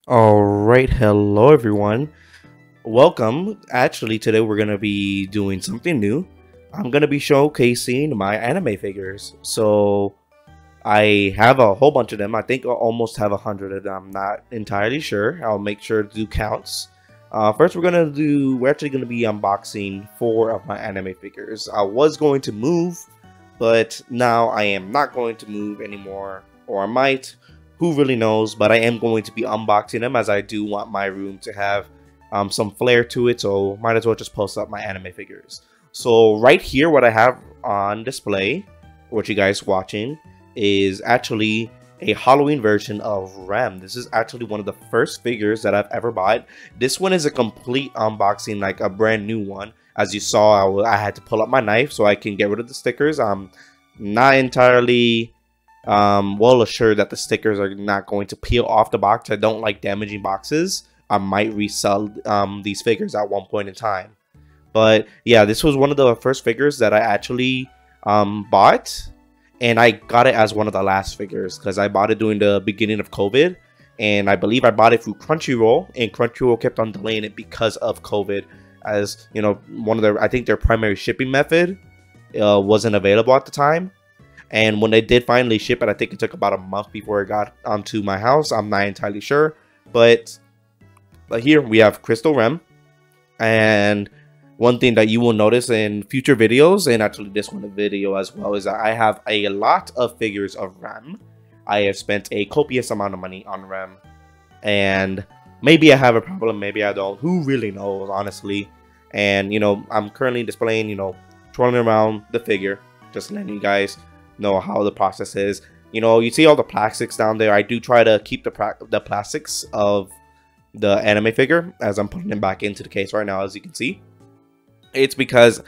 All right, hello everyone. Welcome. Actually, today we're going to be doing something new. I'm going to be showcasing my anime figures. So, I have a whole bunch of them. I think I almost have 100 of them. I'm not entirely sure. I'll make sure to do counts. First, we're actually going to be unboxing 4 of my anime figures. I was going to move, but now I am not going to move anymore, or I might. Who really knows? But I am going to be unboxing them as I do want my room to have some flair to it, so might as well just post up my anime figures. So right here, what I have on display, what you guys watching, is actually a Halloween version of Rem. This is actually one of the first figures that I've ever bought. This one is a complete unboxing, like a brand new one. As you saw, I had to pull up my knife so I can get rid of the stickers. I'm not entirely well assured that the stickers are not going to peel off the box. I don't like damaging boxes. I might resell these figures at one point in time. But yeah, this was one of the first figures that I actually bought, and I got it as one of the last figures because I bought it during the beginning of COVID, and I believe I bought it through Crunchyroll, and Crunchyroll kept on delaying it because of COVID. As you know, I think their primary shipping method wasn't available at the time. And when they did finally ship it, I think it took about a month before it got onto my house. I'm not entirely sure. But here we have Crystal Rem. And one thing that you will notice in future videos, and actually this one video as well, is that I have a lot of figures of Rem. I have spent a copious amount of money on Rem. And maybe I have a problem, maybe I don't. Who really knows, honestly. And, you know, I'm currently displaying, twirling around the figure. Just letting you guys know how the process is. You know, you see all the plastics down there. I do try to keep the plastics of the anime figure as I'm putting them back into the case right now, as you can see. It's because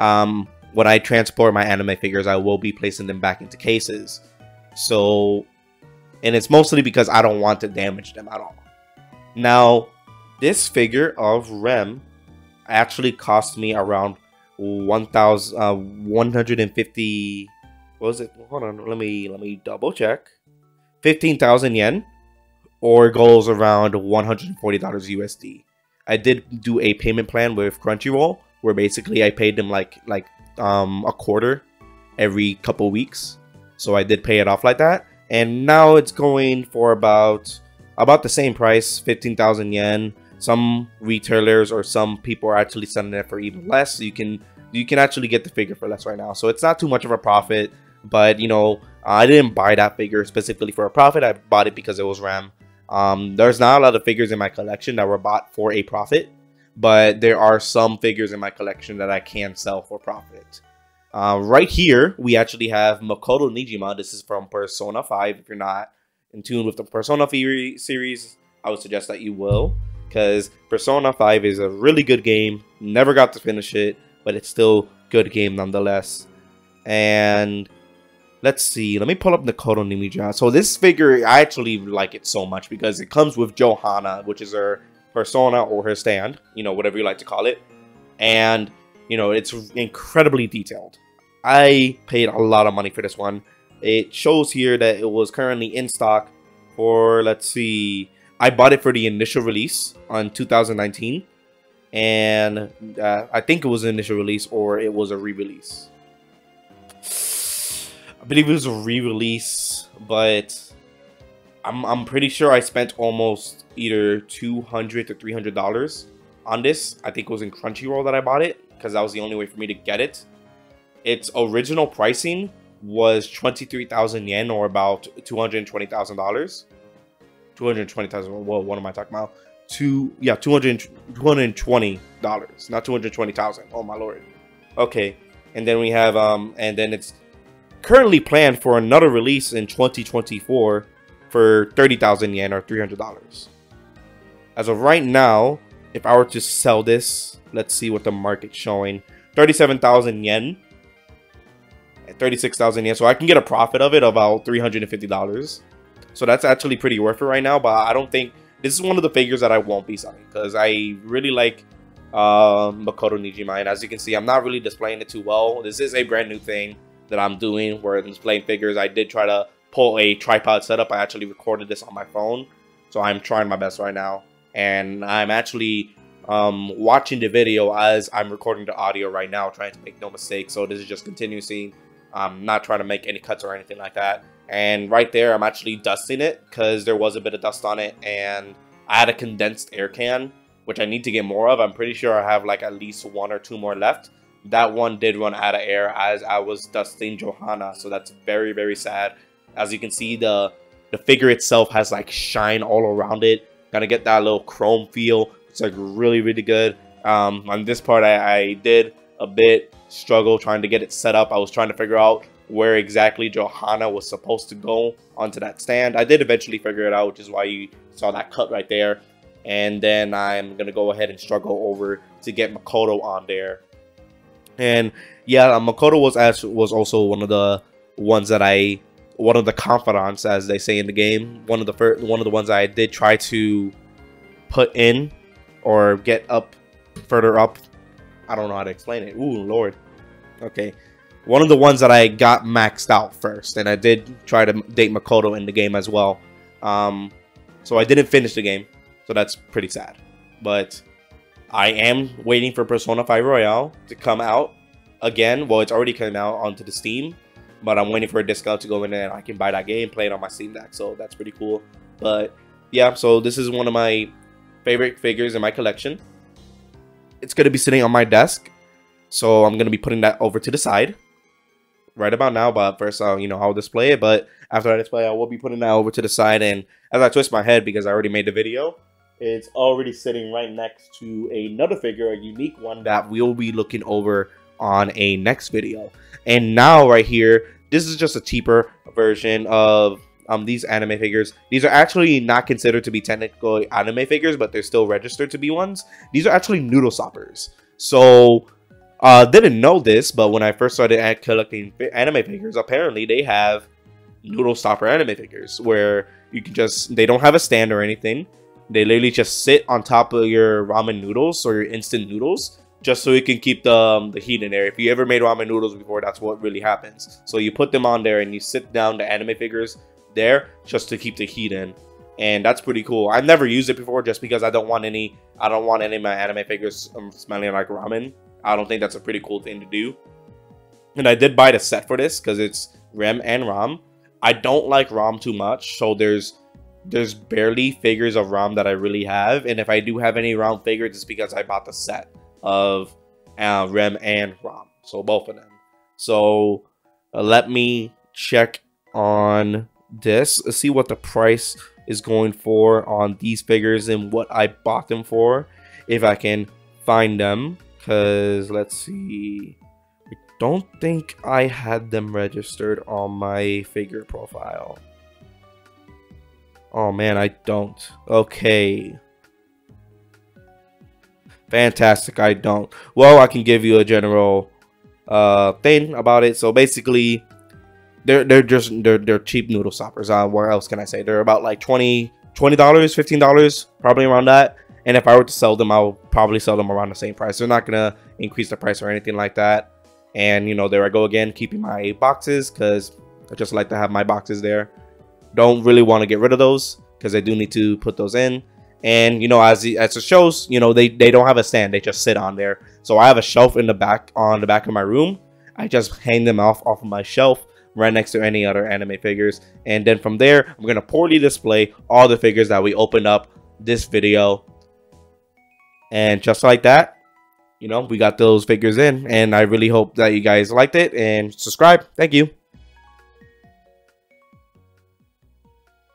when I transport my anime figures, I will be placing them back into cases. So, and it's mostly because I don't want to damage them at all. Now, this figure of Rem actually cost me around 1,150. What was it? Hold on, let me double check. 15,000 yen, or goes around $140 USD. I did do a payment plan with Crunchyroll where basically I paid them like a quarter every couple weeks. So I did pay it off like that, and now it's going for about the same price, 15,000 yen. Some retailers or some people are actually selling it for even less. So you can actually get the figure for less right now. So it's not too much of a profit. But, you know, I didn't buy that figure specifically for a profit. I bought it because it was Rem. There's not a lot of figures in my collection that were bought for a profit. But there are some figures in my collection that I can sell for profit. Right here, we actually have Makoto Nijima. This is from Persona 5. If you're not in tune with the Persona series, I would suggest that you will. Because Persona 5 is a really good game. Never got to finish it, but it's still good game nonetheless. And let's see. Let me pull up Makoto Nijima. So this figure, I actually like it so much because it comes with Johanna, which is her persona or her stand, whatever you like to call it. And, it's incredibly detailed. I paid a lot of money for this one. It shows here that it was currently in stock for, let's see, I bought it for the initial release on 2019. And I think it was an initial release or it was a re-release. I believe it was a re-release, but I'm pretty sure I spent almost either $200 to $300 on this. I think it was in Crunchyroll that I bought it because that was the only way for me to get it. Its original pricing was 23,000 yen, or about $220,000. 220,000. Well, what am I talking about? $220, not 220,000. Oh my lord. Okay, and then we have and then it's currently planned for another release in 2024 for 30,000 yen, or $300. As of right now, if I were to sell this, let's see what the market's showing. 37,000 yen. 36,000 yen. So I can get a profit of it about $350. So that's actually pretty worth it right now. But I don't think this is one of the figures that I won't be selling because I really like Makoto Nijima. And as you can see, I'm not really displaying it too well. This is a brand new thing that I'm doing where I'm displaying figures. I did try to pull a tripod setup. I actually recorded this on my phone. So I'm trying my best right now, and I'm actually watching the video as I'm recording the audio right now, trying to make no mistakes. So this is just continuous scene. I'm not trying to make any cuts or anything like that. And right there, I'm actually dusting it because there was a bit of dust on it, and I had a condensed air can, which I need to get more of. I'm pretty sure I have like at least 1 or 2 more left. That one did run out of air as I was dusting Johanna, so that's very, very sad. As you can see, the figure itself has like shine all around it. Gonna get that little chrome feel. It's like really, really good. On this part, I did a bit struggle trying to get it set up. I was trying to figure out where exactly Johanna was supposed to go onto that stand. I did eventually figure it out, which is why you saw that cut right there. And then I'm gonna go ahead and struggle over to get Makoto on there. And yeah, Makoto was also one of the ones that one of the confidants, as they say in the game. One of the ones I did try to put in or get up further up. I don't know how to explain it. Ooh, Lord. Okay. One of the ones that I got maxed out first, and I did try to date Makoto in the game as well. So I didn't finish the game, so that's pretty sad. But I am waiting for Persona 5 Royale to come out again. Well, it's already come out onto the Steam, but I'm waiting for a discount to go in there and I can buy that game, play it on my Steam Deck. So that's pretty cool. But yeah, so this is one of my favorite figures in my collection. It's going to be sitting on my desk, so I'm going to be putting that over to the side right about now. But first, I'll display it. But after I display, I will be putting that over to the side. And as I twist my head, because I already made the video, it's already sitting right next to another figure, a unique one that we'll be looking over on a next video. And now right here, this is just a cheaper version of these anime figures. These are actually not considered to be technical anime figures, but they're still registered to be ones. These are actually noodle stoppers. So didn't know this, but when I first started collecting anime figures, apparently they have noodle stopper anime figures where you can they don't have a stand or anything. They literally just sit on top of your ramen noodles or your instant noodles, just so you can keep the heat in there. If you ever made ramen noodles before, that's what really happens. So you put them on there and you sit down the anime figures there just to keep the heat in, and that's pretty cool. I've never used it before just because I don't want any of my anime figures smelling like ramen. I don't think that's a pretty cool thing to do. And I did buy the set for this because it's Rem and Ram. I don't like Ram too much, so there's barely figures of Ram that I really have, and if I do have any Ram figures, it's because I bought the set of Rem and Ram, so both of them. So let me check on this, see what the price is going for on these figures and what I bought them for, if I can find them. Because let's see, I don't think I had them registered on my figure profile. Oh man, I don't. Okay. Fantastic, I don't. Well, I can give you a general thing about it. So basically, they're cheap noodle stoppers. What else can I say? They're about like $20, $15, probably around that. And if I were to sell them, I'll probably sell them around the same price. They're not gonna increase the price or anything like that. And there I go again, keeping my boxes because I just like to have my boxes there. Don't really want to get rid of those because I do need to put those in. And as it shows, they don't have a stand, they just sit on there. So I have a shelf in the back of my room. I just hang them off of my shelf right next to any other anime figures, and then from there I'm gonna poorly display all the figures that we opened up this video. And just like that, we got those figures in, and I really hope that you guys liked it, and subscribe. Thank you.